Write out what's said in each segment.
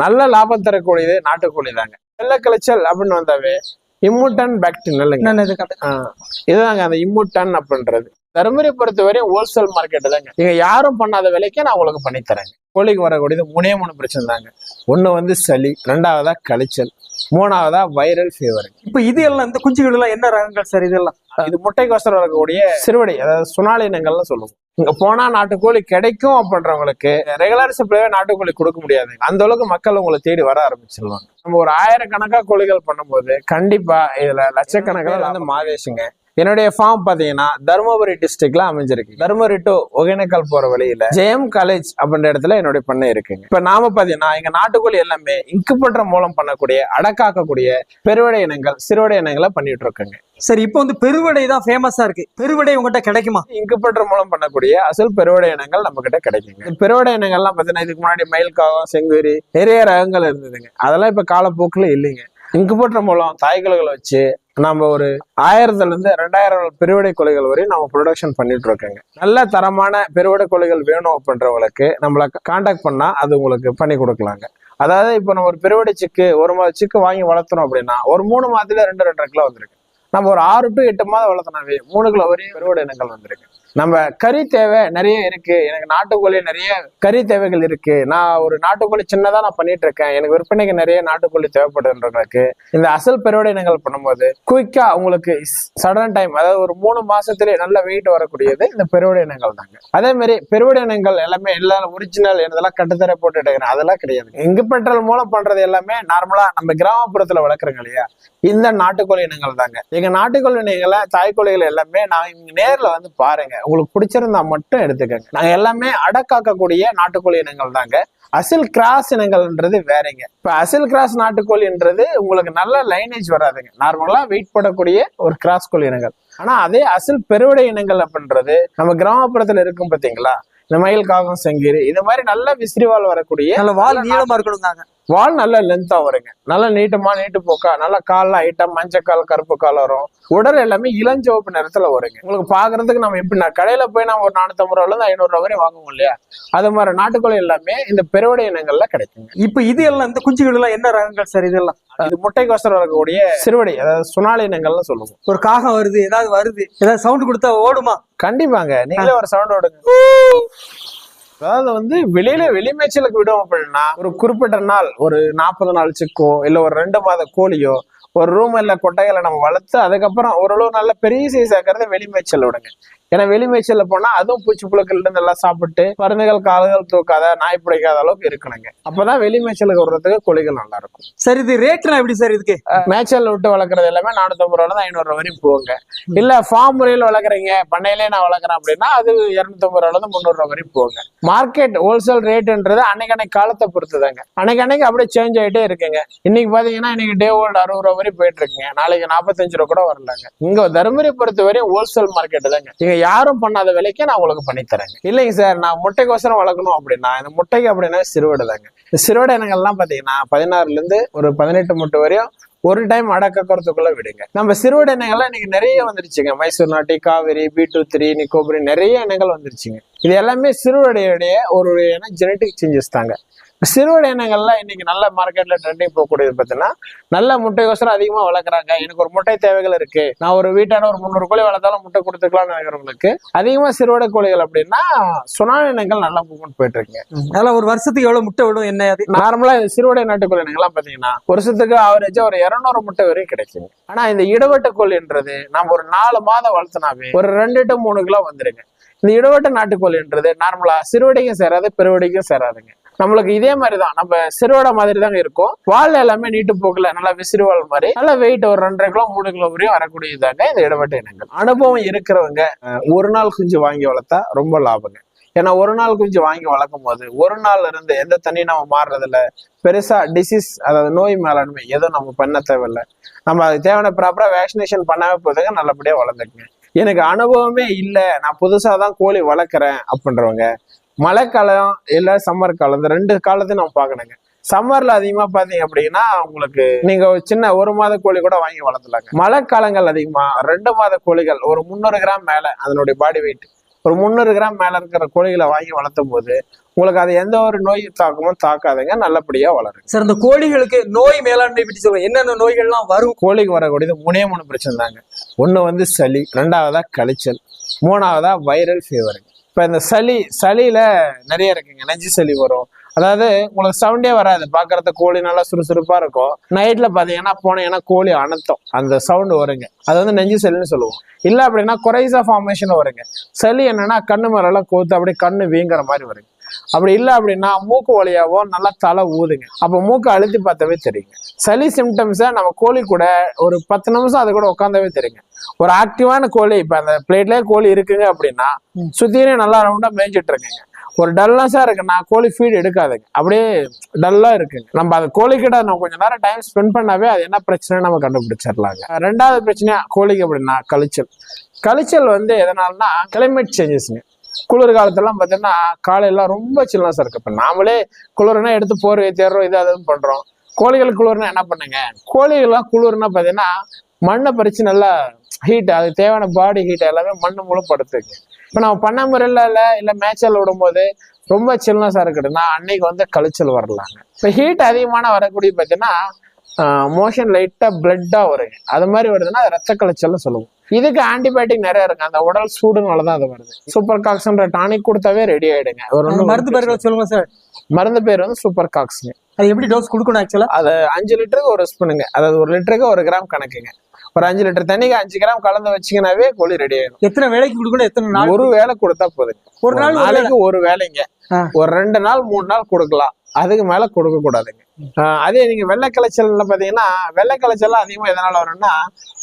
நல்ல லாபம் தரக்கூடியது நாட்டுக்கோழி தாங்க. வெள்ளை கழிச்சல் அப்படின்னு வந்தாவே இம்முட்டன் பாக்டீரியல் இதுதாங்க அந்த இம்முட்டன் அப்படின்றது. தருமபுரி பொறுத்தவரை ஹோல்சேல் மார்க்கெட் தாங்க. நீங்க யாரும் பண்ணாத விலைக்கே நான் உங்களுக்கு பண்ணித்தரேங்க. கோழிக்கு வரக்கூடியது 3 பிரச்சனை தாங்க. ஒண்ணு சளி, 2வதா கழிச்சல், 3வதா வைரல் ஃபீவர். இப்ப இது எல்லாம் இந்த குஞ்சுகள் எல்லாம் என்ன ரகங்கள் சார்? இதெல்லாம் இது முட்டைக்கோசரம் வரக்கூடிய சிறுவடை, அதாவது சுனாலி இனங்கள்னு சொல்லுவோம். இங்க போனா நாட்டுக்கோழி கிடைக்கும் அப்படின்றவங்களுக்கு ரெகுலர் சப்ளைவே நாட்டுக்கோழி கொடுக்க முடியாது. அந்த அளவுக்கு மக்கள் உங்களை தேடி வர ஆரம்பிச்சிருவாங்க. நம்ம ஒரு 1000கணக்கா கோழிகள் பண்ணும்போது கண்டிப்பா இதுல லட்சக்கணக்கில் வந்து மாதேஷுங்க. என்னுடைய ஃபார்ம் பாத்தீங்கன்னா தருமபுரி டிஸ்ட்ரிக்ட்ல அமைஞ்சிருக்கு. தருமபுரி டு ஒகேனக்கல் போற வழியில ஜெயம் காலேஜ் அப்படின்ற இடத்துல என்னுடைய பண்ணை இருக்குங்க. இப்ப நாம பாத்தீங்கன்னா எங்க நாட்டுக்கோழி எல்லாமே இன்குபேட்டர் மூலம் பண்ணக்கூடிய அடக்காக்கக்கூடிய பெருவடை இனங்கள், சிறுவடை இனங்களை பண்ணிட்டு இருக்கோங்க. சரி, இப்போ வந்து பெருவடை தான் ஃபேமஸா இருக்கு. பெருவடை உங்ககிட்ட கிடைக்குமா? இன்குபேட்டர் மூலம் பண்ணக்கூடிய அசல் பெருவடை இனங்கள் நம்ம கிட்ட கிடைக்குங்க. பெருவடை இனங்கள்லாம் பாத்தீங்கன்னா இதுக்கு முன்னாடி மயில்காகம், செங்குரி நிறைய ரகங்கள் இருந்ததுங்க. அதெல்லாம் இப்ப காலப்போக்குல இல்லைங்க. இன்குபேட்டர் மூலம் தாய்கோழிகளை வச்சு நம்ம ஒரு 1000ல இருந்து 2000 பெருவடை கோழிகள் வரையும் நம்ம ப்ரொடக்ஷன் பண்ணிட்டு இருக்கோங்க. நல்ல தரமான பெருவடை கோழிகள் வேணும் அப்படின்றவங்களுக்கு நம்மளை கான்டாக்ட் பண்ணா அது உங்களுக்கு பண்ணி கொடுக்கலாங்க. அதாவது இப்போ நம்ம ஒரு பெருவடை சிக்கு, ஒரு மாத சிக்கு வாங்கி வளர்த்தணும் அப்படின்னா ஒரு 3 மாதத்துல 2.5 கிலோ வந்துருக்கு. நம்ம ஒரு 6 to 8 மாதம் வளர்த்தனாவே 3 கிலோ வரையும் பெருவடை இனங்கள் வந்திருக்கு. நம்ம கறி தேவை நிறைய இருக்கு. எனக்கு நாட்டுக்கோழி நிறைய கறி தேவைகள் இருக்கு. நான் ஒரு நாட்டுக்கோழி சின்னதா நான் பண்ணிட்டு இருக்கேன். எனக்கு விற்பனைக்கு நிறைய நாட்டுக்கோழி தேவைப்படுன்றவங்களுக்கு இந்த அசல் பெருவடை இனங்கள் பண்ணும்போது குயிக்கா உங்களுக்கு சடன் டைம், அதாவது ஒரு 3 மாசத்திலே நல்ல வெயிட் வரக்கூடியது இந்த பெருவடை இனங்கள் தாங்க. அதே மாதிரி பெருவடை இனங்கள் எல்லாமே எல்லாம் ஒரிஜினல் இதெல்லாம் கட்டுத்தரை போட்டு எடுக்கிறேன் அதெல்லாம் கிடையாது. இன்குபேட்டர் மூலம் பண்றது எல்லாமே நார்மலா நம்ம கிராமப்புறத்துல வளர்க்குறோங்க இல்லையா, இந்த நாட்டுக்கோழி இனங்கள் தாங்க. எங்க நாட்டுக்கோழி இனங்களை, தாய்க்கோழிகள் எல்லாமே நான் இங்க நேர்ல வந்து பாருங்க, உங்களுக்கு பிடிச்சிருந்தா மட்டும் எடுத்துக்கங்க. நாங்க எல்லாமே அடக்காக்கக்கூடிய நாட்டுக்கோழி இனங்கள் தாங்க. அசில் கிராஸ் இனங்கள்ன்றது வேறங்க. இப்ப அசில் கிராஸ் நாட்டுக்கோழின்றது உங்களுக்கு நல்ல லைனேஜ் வராதுங்க. நார்மலா வெயிட் போடக்கூடிய ஒரு கிராஸ் கோழி இனங்கள். ஆனா அதே அசில் பெருவடை இனங்கள் அப்படின்றது நம்ம கிராமப்புறத்துல இருக்கும் பாத்தீங்களா, இந்த மயில், காகம், செங்கீரி இது மாதிரி நல்ல விசிறிவால் வரக்கூடிய நல்ல வால் நீளமா இருக்கணும்தாங்க. வால் நல்ல லென்த்தா வருங்க. நல்லா நீட்டு போக்கா, நல்லா கால்லாம் ஐட்டம் மஞ்சக்கால், கருப்பு கால் வரும். உடல் எல்லாமே இளஞ்சிவப்பு நிறத்துல வருங்க. உங்களுக்கு பாக்குறதுக்கு நம்ம எப்படின்னா கடையில போய் நம்ம ஒரு 450 ரூபாயில இருந்து 500 ரூபாய் வரையும் வாங்குவோம் இல்லையா, அது மாதிரி நாட்டுக்கோழி எல்லாமே இந்த பெருவடை இனங்கள்ல கிடைக்குங்க. இப்ப இது எல்லாம் இந்த குஞ்சுகள் எல்லாம் என்ன ரகங்கள் சார்? இதெல்லாம் இது முட்டைக்கோசரம் வரக்கூடிய சிறுவடை, அதாவது சுனாலி இனங்கள்னு சொல்லுவோம். ஒரு காகம் வருது, ஏதாவது சவுண்ட் கொடுத்தா ஓடுமா? கண்டிப்பாங்க, நீங்களே ஒரு சவுண்ட் ஓடுங்க. அதாவது வந்து வெளி மேய்ச்சலுக்கு விடும் அப்படின்னா ஒரு குறிப்பிட்ட நாள், ஒரு 40 நாள் சிக்கோ இல்ல ஒரு 2 மாத கோழியோ ஒரு ரூம் இல்ல கொட்டைகளை நம்ம வளர்த்து அதுக்கப்புறம் ஓரளவு நல்ல பெரிய சைஸ் ஆக்கிறத வெளி மேய்ச்சல் விடுங்க. ஏன்னா வெளி மேய்ச்சல்ல போனா அதுவும் பூச்சி புழுக்கள் இருந்து எல்லாம் சாப்பிட்டு மருந்துகள் கால்கள் தூக்காத, நாய் பிடிக்காத அளவுக்கு இருக்கணுங்க. அப்பதான் வெளி மேய்ச்சலுக்கு வர்றதுக்கு கோழிகள் நல்லா இருக்கும். சரி, இது ரேட்லாம் எப்படி சார்? இதுக்கு மேய்ச்சல் விட்டு வளர்க்குறது எல்லாமே 450 ரூபாயில இருந்து 500 ரூபாய் வரையும் போகுங்க. இல்ல ஃபார்ம் முறையில் வளர்க்குறீங்க, பண்ணையிலே நான் வளர்க்குறேன் அப்படின்னா அது 250 ரூபாயில இருந்து 300 ரூபாய் வரையும் போகுங்க. மார்க்கெட் ஹோல்சேல் ரேட்ன்றது அன்னைக்கு காலத்தை பொறுத்துதாங்க. அன்னைக்கு அப்படியே சேஞ்ச் ஆகிட்டே இருக்குங்க. இன்னைக்கு பாத்தீங்கன்னா இன்னைக்கு டே ஓல்டு 60 ரூபாய் வரையும் போயிட்டு இருக்குங்க. நாளைக்கு 45 ரூபாய் கூட வரலாங்க. இங்க தருமபுரி பொறுத்த வரையும் ஹோல்சேல் மார்க்கெட் தாங்க. இங்க யாரும் பண்ணாத விலைக்கே நான் உங்களுக்கு பண்ணி தரேங்க. இல்லைங்க சார், நான் முட்டைக்கோசரம் வளர்க்கணும் அப்படின்னா இந்த முட்டைக்கு அப்படின்னா சிறுவடை தாங்க. இந்த சிறுவடை இனங்கள்லாம் பாத்தீங்கன்னா 16ல இருந்து ஒரு 18 முட்டை வரையும் ஒரு டைம் அடக்கறதுக்குள்ள விடுங்க. நம்ம சிறுவடை இனங்கள்லாம் இன்னைக்கு நிறைய வந்துருச்சுங்க. மைசூர் நாட்டி, காவேரி, B23, நிக்கோபரி நிறைய இனங்கள் வந்துருச்சுங்க. இது எல்லாமே சிறுவடையுடைய ஒரு ஜெனட்டிக் சேஞ்சஸ் தாங்க. சிறுவடை இனங்கள்லாம் இன்னைக்கு நல்ல மார்க்கெட்ல ட்ரெண்டிங் போகக்கூடியது பார்த்தீங்கன்னா நல்ல முட்டைக்கோசரம் அதிகமா வளர்க்குறாங்க. எனக்கு ஒரு முட்டை தேவைகள் இருக்கு, நான் ஒரு வீட்டான ஒரு 300 கோழி வளர்த்தாலும் முட்டை கொடுத்துக்கலாம்னு நினைக்கிறவங்களுக்கு அதிகமா சிறுவடை கோழிகள் அப்படின்னா சுனாலி இனங்கள் நல்லா மூவ்மெண்ட் போயிட்டு இருக்குங்க. அதெல்லாம் ஒரு வருஷத்துக்கு எவ்வளவு முட்டை விடும்? என்ன அது நார்மலா இந்த சிறுவடை நாட்டுக்கோழி இனங்கள்லாம் பாத்தீங்கன்னா வருஷத்துக்கு ஆவரேஜா ஒரு 200 முட்டை வரையும் கிடைக்குங்க. ஆனா இந்த இடவட்ட கோழின்றது நம்ம ஒரு 4 மாதம் வளர்த்தனாவே ஒரு 2 to 3 கிலோ வந்துருங்க. இந்த இடவட்ட நாட்டுக்கோழின்றது நார்மலா சிறுவடைக்கும் சேராது, பெருவடைக்கும் சேராதுங்க. நம்மளுக்கு இதே மாதிரிதான், நம்ம சிறுவடை மாதிரி தாங்க இருக்கும். வால் எல்லாமே நீட்டு போக்கல நல்லா விசிறுவாள் மாதிரி நல்லா வெயிட் ஒரு 2.5 கிலோ 3 கிலோ வரையும் வரக்கூடியதாங்க இந்த இடவட்ட இனங்கள். அனுபவம் இருக்கிறவங்க ஒரு நாள் குஞ்சு வாங்கி வளர்த்தா ரொம்ப லாபங்க. ஏன்னா ஒரு நாள் குஞ்சு வாங்கி வளர்க்கும் போது ஒரு நாள்ல இருந்து எந்த தண்ணி நம்ம மாறுறதுல பெருசா டிசீஸ், அதாவது நோய் மேலாண்மை எதுவும் நம்ம பண்ண தேவையில்லை. நம்ம அதுக்கு தேவையான ப்ராப்பரா வேக்சினேஷன் பண்ணாவே போதுங்க, நல்லபடியா வளர்ந்துக்குங்க. எனக்கு அனுபவமே இல்லை, நான் புதுசாதான் கோழி வளர்க்குறேன் அப்படின்றவங்க மழைக்காலம் இல்ல சம்மர் காலம், இந்த 2 காலத்தையும் நம்ம பார்க்கணுங்க. சம்மர்ல அதிகமா பாத்தீங்க அப்படின்னா உங்களுக்கு நீங்க சின்ன 1 மாத கோழி கூட வாங்கி வளர்த்தலாங்க. மழை காலங்கள் அதிகமா 2 மாத கோழிகள் ஒரு 300 கிராம் மேல அதனுடைய பாடி வெயிட் ஒரு 300 கிராம் மேல இருக்கிற கோழிகளை வாங்கி வளர்த்தும் போது உங்களுக்கு அது எந்த ஒரு நோய் தாக்கமும் தாக்காதுங்க, நல்லபடியா வளரும். சார் இந்த கோழிகளுக்கு நோய் மேலாண்மை பற்றி சொல்லுங்க, என்னென்ன நோய்கள்லாம் வரும்? கோழிக்கு வரக்கூடியது 3 பிரச்சனை தாங்க. ஒண்ணு வந்து சளி, 2வதா கழிச்சல், 3வதா வைரல் ஃபீவர். இப்ப இந்த சளியில நிறைய இருக்குங்க. நெஞ்சு சளி வரும். அதாவது உங்களுக்கு சவுண்டே வராது, பாக்குறத கோழி நல்லா சுறுசுறுப்பா இருக்கும். நைட்ல பாத்தீங்கன்னா போனீங்கன்னா கோழி அனத்தம், அந்த சவுண்ட் வருங்க. அது வந்து நெஞ்சு சளின்னு சொல்லுவோம். இல்ல அப்படின்னா கொரைசா ஃபார்மேஷன் வருங்க. சளி என்னன்னா கண்ணு மேல எல்லாம் கோத்து அப்படியே கண்ணு வீங்குற மாதிரி வருங்க. அப்படி இல்லை அப்படின்னா மூக்கு வழியாவோ நல்லா தலை ஊதுங்க. அப்போ மூக்கு அழுத்தி பார்த்தாவே தெரியுங்க. சளி சிம்டம்ஸை நம்ம கோழி கூட ஒரு 10 நிமிஷம் அது கூட உட்காந்தாவே தெரியுங்க. ஒரு ஆக்டிவான கோழி, இப்ப அந்த பிளேட்லயே கோழி இருக்குங்க அப்படின்னா சுத்தினே நல்லா ரவுண்டா மேய்ஞ்சிட்டு இருக்குங்க. ஒரு டல்னஸா இருக்குன்னா கோழி ஃபீட் எடுக்காதுங்க, அப்படியே டல்லா இருக்குங்க. நம்ம அந்த கோழி கிட்ட நம்ம கொஞ்சம் நேரம் டைம் ஸ்பெண்ட் பண்ணாவே அது என்ன பிரச்சனை நம்ம கண்டுபிடிச்சிடலாங்க. 2வது பிரச்சனையா கோழிக்கு அப்படின்னா கழிச்சல் வந்து எதனாலனா கிளைமேட் சேஞ்சஸ்ங்க. குளிர் காலத்துலாம் பார்த்தீங்கன்னா காலையெல்லாம் ரொம்ப சில்னஸா இருக்கு. இப்போ நாமளே குளிர்னா எடுத்து போர்வை தேடுறோம், இது அதுன்னு பண்றோம். கோழிகள் குளிர்னா என்ன பண்ணுங்க, கோழிகள்லாம் குளிர்னா பார்த்தீங்கன்னா மண்ணை பறிச்சு நல்லா ஹீட், அது தேவையான பாடி ஹீட் எல்லாமே மண்ணு மூலம் படுத்துங்க. இப்போ நம்ம பண்ண முறையில் இல்லை மேய்ச்சல் விடும்போது ரொம்ப சில்னஸா இருக்குதுன்னா அன்னைக்கு வந்து கழிச்சல் வரலாங்க. இப்போ ஹீட் அதிகமான வரக்கூடிய பார்த்தீங்கன்னா மோஷன் லைட்டா பிளட்டா வருங்க. அது மாதிரி வருதுன்னா அது ரத்த கழிச்சல்னு சொல்லுவோம். இதுக்கு ஆன்டிபயோட்டிக் நிறைய இருக்கு, அந்த உடல் சூடுனாலதான் அது வருது. சூப்பர் காக்ஸ்ன்ற டானிக் கொடுத்தாவே ரெடி ஆயிடுங்க. ஒரு மருந்து பேர்கள் சொல்லுங்க சார். மருந்து பேர் வந்து சூப்பர் காக்ஸ்ங்க. அது எப்படி டோஸ் கொடுக்கணும் ஆக்சுவலா? அது 5 லிட்டருக்கு ஒரு ஸ்பூனுங்க. அதாவது 1 லிட்டருக்கு 1 கிராம் கணக்குங்க. ஒரு 5 லிட்டர் தண்ணிக்கு 5 கிராம் கலந்து வச்சீங்கன்னாவே கோழி ரெடி ஆயிடும். எத்தனை வேலைக்கு கொடுக்கணும்? எத்தனை நாள்? ஒரு வேளை கொடுத்தா போதுங்க. ஒரு நாளைக்கு ஒரு வேலைங்க. ஒரு 2 நாள் 3 நாள் கொடுக்கலாம், அதுக்கு மேல கொடுக்க கூடாதுங்க. அதே நீங்க வெள்ளை களைச்சல்ல பாத்தீங்கன்னா, வெள்ளை களைச்சல் அதிகமா எதனால வரும்னா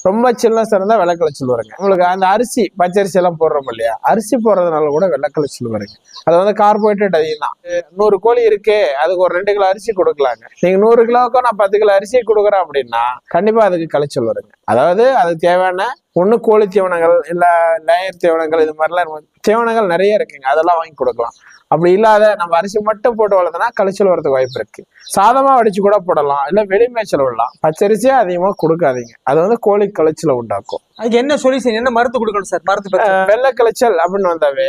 ரொம்ப சில்னஸ் இருந்தா வெள்ளை களைச்சல் வருங்க. உங்களுக்கு அந்த அரிசி பச்சரிசி எல்லாம் போடுறோம் இல்லையா, அரிசி போடுறதுனால கூட வெள்ளை களைச்சல் வருங்க. அது வந்து கார்போஹைட்ரேட் அதிகம் தான். 100 கோழி இருக்கு, அதுக்கு ஒரு 2 கிலோ அரிசி கொடுக்கலாங்க. நீங்க 100 கிலோவுக்கும் நான் 10 கிலோ அரிசி கொடுக்குறேன் அப்படின்னா கண்டிப்பா அதுக்கு களைச்சல் வருங்க. அதாவது அதுக்கு தேவையான ஒண்ணு கோழி தீவனங்கள், இல்ல லேயர் தீவனங்கள், இது மாதிரிலாம் தீவனங்கள் நிறைய இருக்குங்க, அதெல்லாம் வாங்கி கொடுக்கலாம். அப்படி இல்லாத நம்ம அரிசி மட்டும் போட்டு வளர்த்தனா கழிச்சல் வரதுக்கு வாய்ப்பு இருக்கு. சாதமா வடிச்சு கூட போடலாம், இல்ல வெளிமேய்ச்சல் விடலாம். பச்சரிசியா அதிகமா கொடுக்காதீங்க, அது வந்து கோழி கழிச்சலை உண்டாக்கும். அதுக்கு என்ன சொல்யூஷன், என்ன மருந்து கொடுக்கணும் சார்? மருந்து வெள்ளை கழிச்சல் அப்படின்னு வந்தாவே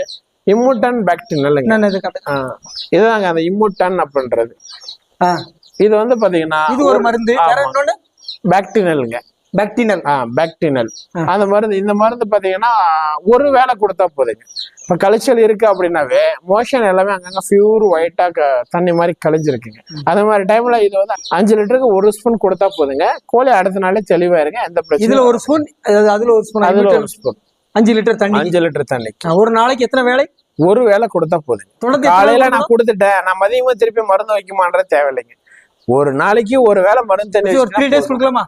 இம்முட்டன் பாக்டீரியல், இதுதாங்க அந்த இம்முட்டன் அப்படின்றது. இது வந்து பாத்தீங்கன்னா இது ஒரு மருந்து. பாக்டீரியலுங்க, பாக்டீரியல். அந்த மருந்து, இந்த மருந்து பாத்தீங்கன்னா ஒரு வேளை கொடுத்தா போதுங்க. இப்ப கழிச்சல் இருக்கு அப்படின்னாவே மோஷன் எல்லாமே அங்கங்க பியூர் ஒயிட்டா தண்ணி மாதிரி கழிஞ்சிருக்குங்க. அது மாதிரி டைம்ல இது வந்து 5 லிட்டருக்கு 1 ஸ்பூன் கொடுத்தா போதுங்க. கோழி அடுத்த நாளே தெளிவா இருங்க, எந்த பிரச்சனை. இதுல 1 ஸ்பூன், அதுல 1 ஸ்பூன், அதுல 1 ஸ்பூன், 5 லிட்டர் தண்ணி. 5 லிட்டர் தண்ணி ஒரு நாளைக்கு எத்தனை வேளை? ஒரு வேளை கொடுத்தா போதுங்க. காலையில நான் கொடுத்துட்டேன், நான் மதியமா திருப்பி மருந்து வைக்குமான்ற தேவையில்லைங்க. ஒரு நாளைக்கு ஒரு வேளை மருந்து தண்ணி. ஒரு 3 டேஸ் கொடுக்கலாமா?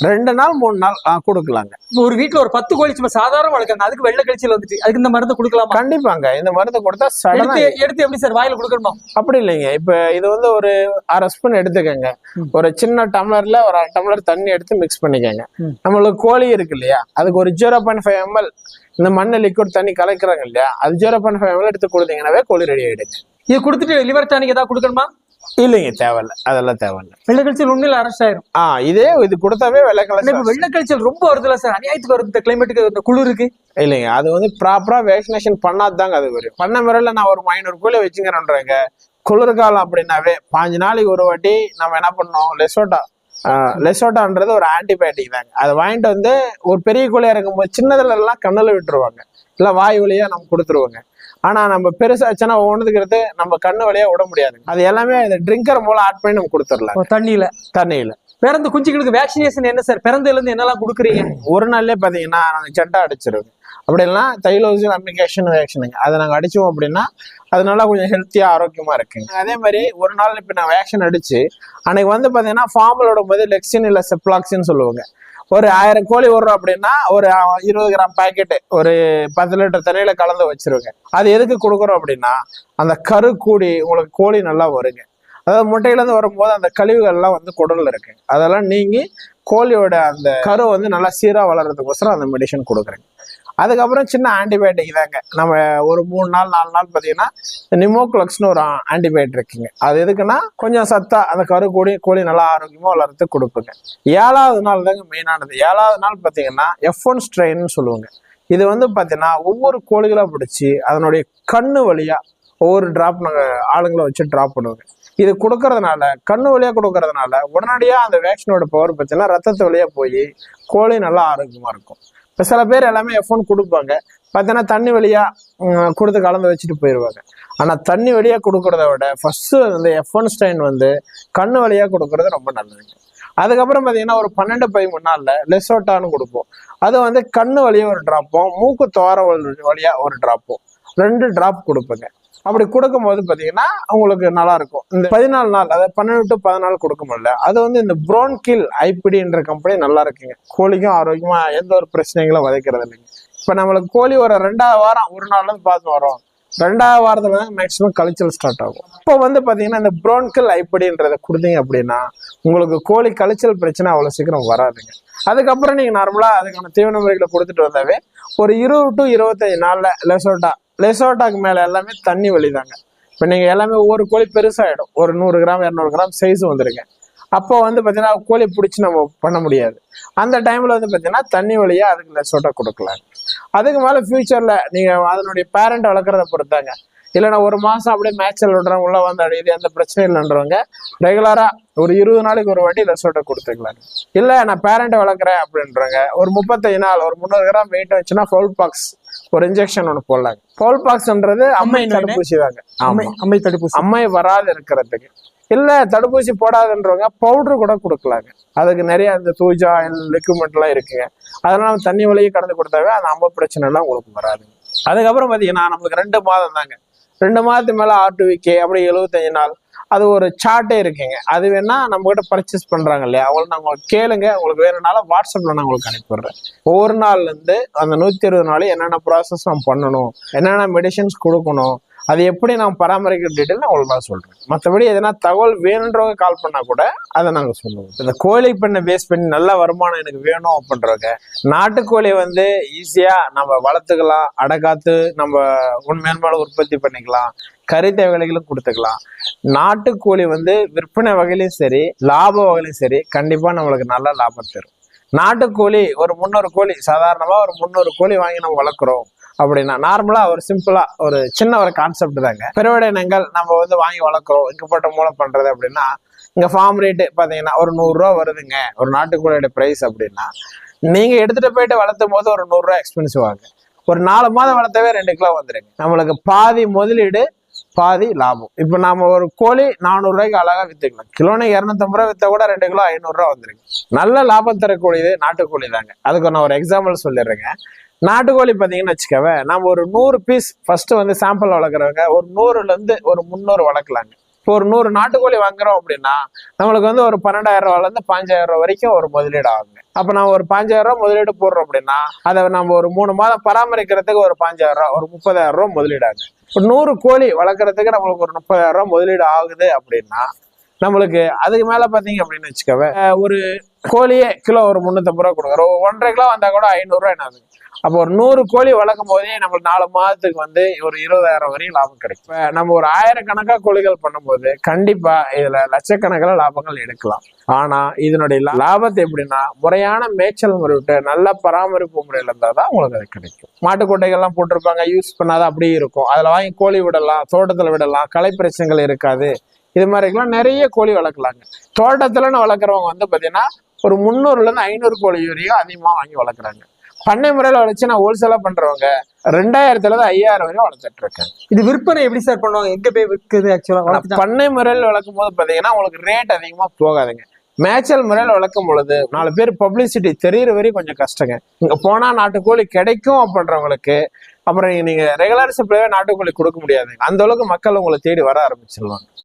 2 நாள் 3 நாள் கொடுக்கலாங்க. ஒரு வீட்டுல ஒரு 10 கோழி சும்மா சாதாரண வளர்க்காங்க, அதுக்கு வெள்ளை கழிச்சல் வந்துட்டு, அதுக்கு இந்த மருந்து கொடுக்கலாமா? கண்டிப்பாங்க. இந்த மருந்து கொடுத்தா சடனா எடுத்து எப்படி சார் வாயில கொடுக்கணுமா? அப்படி இல்லைங்க. இப்ப இது வந்து ஒரு 1/2 ஸ்பூன் எடுத்துக்கங்க. ஒரு சின்ன டம்ளர்ல ஒரு 1/2 டம்ளர் தண்ணி எடுத்து மிக்ஸ் பண்ணிக்கங்க. நம்மளுக்கு கோழி இருக்கு இல்லையா, அதுக்கு ஒரு 0.5 ml இந்த மண்ணு லிக்விட் தண்ணி கலக்குறாங்க இல்லையா, அது 0.5 ml எடுத்து கொடுத்தீங்கன்னாவே கோழி ரெடி ஆயிடுங்க. இது கொடுத்துட்டு லிவர் டானிக் ஏதாவது கொடுக்கணுமா? இல்லைங்க, தேவையில்ல, அதெல்லாம் தேவையில்ல. வெள்ளை கழிச்சல் உண்மையில அரெஸ்ட் ஆயிரும். இது கொடுத்தாவே வெள்ளை கழிச்சல். வெள்ளை கழிச்சல் ரொம்ப வருதுல சார், அநியாயத்துக்கு வருது இந்த கிளைமேட்டுக்கு, இந்த குளிருக்கு. இல்லைங்க, அது வந்து ப்ராப்பரா வேக்சினேஷன் பண்ணாதாங்க அது வரும். பண்ண முறையில நான் ஒரு 500 கோழி வச்சுக்கிறேன்றேங்க. குளிர்காலம் அப்படின்னாவே 5 நாளைக்கு ஒரு வாட்டி நம்ம என்ன பண்ணோம், லெசோட்டான்றது ஒரு ஆன்டிபயோட்டிக் தாங்க. அதை வாங்கிட்டு வந்து ஒரு பெரிய கோழியா இருக்கும்போது சின்னதுல எல்லாம் கண்ணுல விட்டுருவாங்க, இல்ல வாய் வழியா நம்ம கொடுத்துருவாங்க. ஆனா நம்ம பெருசாச்சுன்னா ஒவ்வொன்றுக்கிறது நம்ம கண்ணு வழியா விட முடியாது. அது எல்லாமே இந்த ட்ரிங்கர் மூலம் ஆட் பண்ணி நம்ம கொடுத்துடலாம் தண்ணியில. பிறந்த குஞ்சுகளுக்கு வேக்சினேஷன் என்ன சார்? பிறந்ததுல இருந்து என்னெல்லாம் கொடுக்குறீங்க? ஒரு நாள்லயே பாத்தீங்கன்னா நாங்க ஜெட்டா அடிச்சிருவோம். அப்படி இல்லைன்னா தைலோசின் அப்ளிகேஷன் வேக்சினுங்க, அதை நாங்க அடிச்சோம் அப்படின்னா அதனால கொஞ்சம் ஹெல்த்தியா ஆரோக்கியமா இருக்குங்க. அதே மாதிரி ஒரு நாள் இப்ப நான் வேக்சின் அடிச்சு அன்னைக்கு வந்து பாத்தீங்கன்னா ஃபார்மலோட போது லெக்சின் இல்ல செப்லாக்சின்னு சொல்லுவாங்க. ஒரு 1000 கோழி வரும் அப்படின்னா ஒரு 20 கிராம் பாக்கெட்டு ஒரு 10 லிட்டர் தண்ணியில கலந்து வச்சிருங்க. அது எதுக்கு கொடுக்குறோம் அப்படின்னா அந்த கரு கூடி உங்களுக்கு கோழி நல்லா வருங்க. அதாவது முட்டையில இருந்து வரும்போது அந்த கழிவுகள் எல்லாம் வந்து குடல்ல இருக்கு, அதெல்லாம் நீங்கி கோழியோட அந்த கரு வந்து நல்லா சீரா வளர்றதுக்கோசரம் அந்த மெடிசன் கொடுக்குறேங்க. அதுக்கப்புறம் சின்ன ஆன்டிபயோட்டிக் தாங்க. நம்ம ஒரு 3 நாள் 4 நாள் பார்த்தீங்கன்னா நிமோக்ளக்ஸ்னு ஒரு ஆன்டிபயோட்டிக் இருக்குங்க. அது எதுக்குன்னா கொஞ்சம் சத்தா அந்த கரு கூடி கோழி நல்லா ஆரோக்கியமா வளர்றதுக்கு கொடுப்போங்க. 7வது நாள் தாங்க மெயினானது. 7வது நாள் பார்த்தீங்கன்னா F1 ஸ்ட்ரெயின்னு சொல்லுவாங்க. இது வந்து பாத்தீங்கன்னா ஒவ்வொரு கோழிகளா பிடிச்சி அதனுடைய கண்ணு வழியா ஒவ்வொரு டிராப் நாங்க ஆளுங்களை வச்சு டிராப் பண்ணுவோங்க. இது கொடுக்கறதுனால கண்ணு வழியா கொடுக்கறதுனால உடனடியா அந்த வேக்சினோட பவர் பார்த்தீங்கன்னா ரத்தத்து வழியா போய் கோழி நல்லா ஆரோக்கியமா இருக்கும். இப்போ சில பேர் எல்லாமே F1 கொடுப்பாங்க, பார்த்தீங்கன்னா தண்ணி வழியா கொடுத்து கலந்து வச்சுட்டு போயிடுவாங்க. ஆனா தண்ணி வழியா கொடுக்கறத விட ஃபர்ஸ்ட் வந்து F1 ஸ்ட்ரெயின் வந்து கண்ணு வழியா கொடுக்கறது ரொம்ப நல்லதுங்க. அதுக்கப்புறம் பார்த்தீங்கன்னா ஒரு 12-13 நாள்ல லெசோட்டான்னு கொடுப்போம். அது வந்து கண்ணு வழியா ஒரு டிராப்பும் மூக்கு தோர வழியா ஒரு டிராப்பும் 2 டிராப் கொடுப்பேங்க. அப்படி கொடுக்கும் போது பாத்தீங்கன்னா உங்களுக்கு நல்லா இருக்கும். இந்த 14 நாள் அதாவது 12 to 14 கொடுக்க முடியல, அது வந்து இந்த ப்ரோன்கில் ஐபிடின்ற கம்பெனி நல்லா இருக்குங்க. கோழிக்கும் ஆரோக்கியமா எந்த ஒரு பிரச்சனைகளும் விதைக்கிறது இல்லைங்க. இப்ப நம்மளுக்கு கோழி ஒரு 2வது வாரம் ஒரு நாள்ல இருந்து பார்த்து வரோம், 2வது வாரத்துல தான் மேக்சிமம் கழிச்சல் ஸ்டார்ட் ஆகும். இப்போ வந்து பாத்தீங்கன்னா இந்த ப்ரோன்கில் ஐபிடின்றத கொடுத்தீங்க அப்படின்னா உங்களுக்கு கோழி கழிச்சல் பிரச்சனை அவ்வளவு சீக்கிரம் வராதுங்க. அதுக்கப்புறம் நீங்க நார்மலா அதுக்கான தீவன முறைகளை கொடுத்துட்டு வந்தாவே ஒரு 20 to 25 நாள்ல லெசோட்டாக்கு மேல எல்லாமே தண்ணி வழிதாங்க. இப்போ நீங்க எல்லாமே ஒவ்வொரு கோழி பெருசாயிடும், ஒரு 100 கிராம் 200 கிராம் சைஸ் வந்துருங்க. அப்போ வந்து பாத்தீங்கன்னா கோழி பிடிச்சி நம்ம பண்ண முடியாது. அந்த டைம்ல வந்து பாத்தீங்கன்னா தண்ணி வழியா அதுக்கு லெசோட்டா கொடுக்கலாம். அதுக்கு மேல ஃபியூச்சர்ல நீங்க அதனுடைய பேரண்ட் வளர்க்குறத பொறுத்தாங்க. இல்லைன்னா ஒரு மாசம் அப்படியே மேட்சல் விடுறவங்க உள்ள வந்து அடையுது, எந்த பிரச்சனையும் இல்லைன்றவங்க ரெகுலரா ஒரு 20 நாளைக்கு ஒரு வாட்டி லெசோட்டை கொடுத்துக்கலாம். இல்ல நான் பேரண்ட்டை வளர்க்குறேன் அப்படின்றவங்க ஒரு 35 நாள் ஒரு 300 கிராம் வெயிட் வச்சுன்னா ஃபவுல் பாக்ஸ் ஒரு இன்ஜெக்ஷன் ஒன்று போடலாங்க. ஃபவுல் பாக்ஸ்ன்றது அம்மை தடுப்பூசி தாங்க. அம்மை தடுப்பூசி, அம்மை வராது இருக்கிறதுக்கு. இல்ல தடுப்பூசி போடாதுன்றவங்க பவுடர் கூட கொடுக்கலாங்க. அதுக்கு நிறைய அந்த தூஜா லிக்விட் எல்லாம் இருக்குங்க. அதனால தண்ணி வழியே கடந்து கொடுத்தாவே அந்த அம்மை பிரச்சனை எல்லாம் உங்களுக்கு வராதுங்க. அதுக்கப்புறம் பாத்தீங்கன்னா நம்மளுக்கு 2 மாதம் தாங்க. 2 மாதத்துக்கு மேல R2VK அப்படி 75 நாள் அது ஒரு சார்ட்டே இருக்குங்க. அது வேணா நம்ம கிட்ட பர்ச்சேஸ் பண்றாங்க இல்லையா, அவங்களுக்கு நாங்க கேளுங்க, உங்களுக்கு வேணும்னாலும் வாட்ஸ்அப்ல நான் உங்களுக்கு அனுப்பிடுறேன். ஒவ்வொரு நாள்ல இருந்து அந்த 120 நாள் என்னென்ன ப்ராசஸ் நம்ம பண்ணணும், என்னென்ன மெடிசன்ஸ் கொடுக்கணும், அது எப்படி நான் பராமரிக்கிற டீட்டெயில் நான் உங்களுக்கு நான் சொல்றேன். மற்றபடி எதனா தகவல் வேணுன்றவங்க கால் பண்ணா கூட அதை நாங்க சொல்லுவோம். இந்த கோழி பண்ணை பேஸ் பண்ணி நல்ல வருமானம் எனக்கு வேணும் அப்படின்றவங்க நாட்டுக்கோழி வந்து ஈஸியா நம்ம வளர்த்துக்கலாம், அடக்காத்து நம்ம மேன்பாடு உற்பத்தி பண்ணிக்கலாம், கறி தேவைகளும் கொடுத்துக்கலாம். நாட்டுக்கோழி வந்து விற்பனை வகையிலும் சரி லாப வகையிலும் சரி கண்டிப்பா நம்மளுக்கு நல்ல லாபம் தரும். நாட்டுக்கோழி ஒரு 300 கோழி சாதாரணமா ஒரு 300 கோழி வாங்கி நம்ம வளர்க்குறோம் அப்படின்னா நார்மலா ஒரு சிம்பிளா ஒரு சின்ன ஒரு கான்செப்ட் தாங்க. பெருவடை இனங்கள் நம்ம வந்து வாங்கி வளர்க்குறோம் இங்கப்பட்ட மூலம் பண்றது அப்படின்னா இங்க ஃபார்ம் ரேட்டு பாத்தீங்கன்னா ஒரு 100 ரூபா வருதுங்க ஒரு நாட்டுக்கோழியோட பிரைஸ் அப்படின்னா, நீங்க எடுத்துட்டு போயிட்டு வளர்த்தும் போது ஒரு 100 ரூபா எக்ஸ்பென்சிவ் ஆகுங்க. ஒரு 4 மாதம் வளர்த்தவே 2 கிலோ வந்துருங்க. நம்மளுக்கு பாதி முதலீடு பாதி லாபம். இப்ப நாம ஒரு கோழி 400 ரூபாய்க்கு அழகா வித்துக்கலாம். கிலோன்னு 250 ரூபா வித்தா கூட 2 கிலோ 500 ரூபா வந்துருங்க. நல்ல லாபம் தரக்கூடியது நாட்டுக்கோழி தாங்க. அதுக்கு நான் ஒரு எக்ஸாம்பிள் சொல்லிடுறேங்க. நாட்டுக்கோழி பாத்தீங்கன்னு வச்சுக்கவே நம்ம ஒரு 100 பீஸ் ஃபர்ஸ்ட் வந்து சாம்பிள் வளர்க்குறவங்க ஒரு 100ல இருந்து ஒரு 300 வளர்க்கலாங்க. இப்போ ஒரு 100 நாட்டுக்கோழி வாங்குறோம் அப்படின்னா நம்மளுக்கு வந்து ஒரு 12,000 ரூபாயில இருந்து 5,000 ரூபாய் வரைக்கும் ஒரு முதலீடு ஆகுங்க. அப்ப நம்ம ஒரு 5,000 ரூபாய் முதலீடு போடுறோம் அப்படின்னா அதை நம்ம ஒரு 3 மாதம் பராமரிக்கிறதுக்கு ஒரு 5,000 ரூபாய் ஒரு 30,000 ரூபாய் முதலீடு ஆகுங்க. இப்போ 100 கோழி வளர்க்குறதுக்கு நம்மளுக்கு ஒரு 30,000 ரூபாய் முதலீடு ஆகுது அப்படின்னா நம்மளுக்கு அதுக்கு மேல பாத்தீங்க அப்படின்னு வச்சுக்கவே ஒரு கோழியே கிலோ ஒரு 350 ரூபா கொடுக்குறோம். 1.5 கிலோ வந்தா கூட 500 ரூபாய் என்ன. அப்போ ஒரு 100 கோழி வளர்க்கும் போதே நம்மளுக்கு 4 மாதத்துக்கு வந்து ஒரு 20,000 வரையும் லாபம் கிடைக்கும். நம்ம ஒரு 1000 கணக்கா கோழிகள் பண்ணும்போது கண்டிப்பா இதுல லட்சக்கணக்கில் லாபங்கள் எடுக்கலாம். ஆனா இதனுடைய லாபத்தை எப்படின்னா முறையான மேய்ச்சல் முறை விட்டு நல்ல பராமரிப்பு முறையில இருந்தா தான் உங்களுக்கு அது கிடைக்கும். மாட்டுக்கொட்டைகள்லாம் போட்டிருப்பாங்க, யூஸ் பண்ணாத அப்படியே இருக்கும். அதுல வாங்கி கோழி விடலாம், தோட்டத்துல விடலாம், களை பிரச்சனைகள் இருக்காது. இது மாதிரிலாம் நிறைய கோழி வளர்க்கலாங்க. தோட்டத்துலன்னு வளர்க்குறவங்க வந்து பாத்தீங்கன்னா ஒரு 300ல இருந்து 500 கோழி வரையும் அதிகமா வாங்கி வளர்க்குறாங்க. பண்ணை முறையில வளர்ச்சி நான் ஹோல்சேலா பண்றவங்க 2000ல இருந்து 5000 வரையும் வளர்த்துட்டு இருக்கேன். இது விற்பனை எப்படி சார் பண்ணுவாங்க, எங்க போய் விற்குது? ஆக்சுவலா பண்ணை முறையில் வளர்க்கும் போது பாத்தீங்கன்னா உங்களுக்கு ரேட் அதிகமா போகாதுங்க. மேய்ச்சல் முறையில் வளர்க்கும் பொழுது 4 பேர் பப்ளிசிட்டி தெரியுற வரையும் கொஞ்சம் கஷ்டங்க. இங்க போனா நாட்டுக்கோழி கிடைக்கும் அப்படின்றவங்களுக்கு அப்புறம் நீங்க ரெகுலர் சப்ளைவே நாட்டுக்கோழி கொடுக்க முடியாதுங்க. அந்த அளவுக்கு மக்கள் உங்களை தேடி வர ஆரம்பிச்சிருவாங்க.